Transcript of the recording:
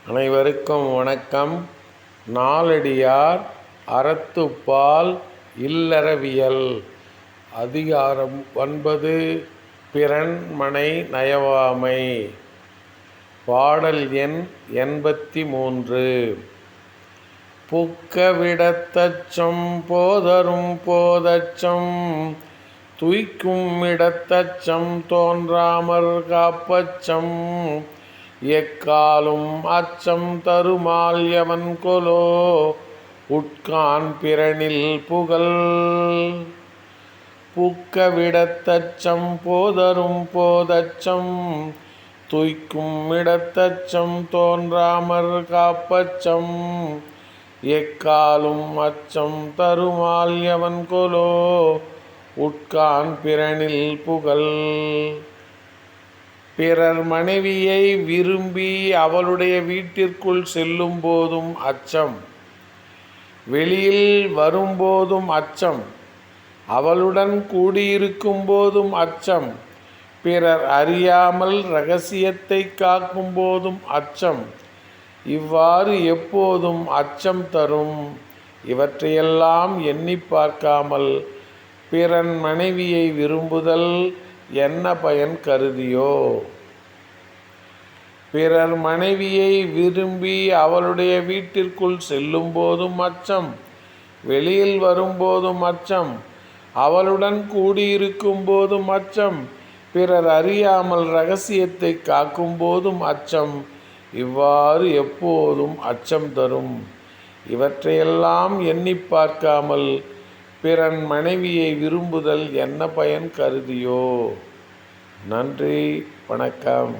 அனைவருக்கும் வணக்கம். நாலடியார் அறத்துப்பால் இல்லறவியல் அதிகாரம் 9 பிறன்மனை நயவாமை. பாடல் எண் 83. புக்கவிடத்தச்சம் போதரும் போதச்சம் துய்க்கும் இடத்தச்சம் தோன்றாமற் காப்பச்சம் எக்காலும் அச்சம் தருமால் எவன்கொலோ உட்கான் பிறனில் புகல். புக்கவிடத்தச்சம் போதரும் போதச்சம் துய்க்கும் இடத்தச்சம் தோன்றாமற் காப்பச்சம் எக்காலும் அச்சம் தருமால் எவன்கொலோ உட்கான் பிறனில் புகல். பிறர் மனைவியை விரும்பி அவளுடைய வீட்டிற்குள் செல்லும் போதும் அச்சம், வெளியில் வரும்போதும் அச்சம், அவளுடன் கூடியிருக்கும் போதும் அச்சம், பிறர் அறியாமல் இரகசியத்தை காக்கும் போதும் அச்சம், இவ்வாறு எப்போதும் அச்சம் தரும். இவற்றையெல்லாம் எண்ணி பார்க்காமல் பிறன் மனைவியை விரும்புதல் என்ன பயன் கருதியோ? பிறர் மனைவியை விரும்பி அவளுடைய வீட்டிற்குள் செல்லும் போதும் அச்சம், வெளியில் வரும்போதும் அச்சம், அவளுடன் கூடியிருக்கும் போதும் அச்சம், பிறர் அறியாமல் இரகசியத்தை காக்கும் போதும் அச்சம், இவ்வாறு எப்போதும் அச்சம் தரும். இவற்றையெல்லாம் எண்ணி பார்க்காமல் பிறன் மனைவியை விரும்புதல் என்ன பயன் கருதியோ? நன்றி, வணக்கம்.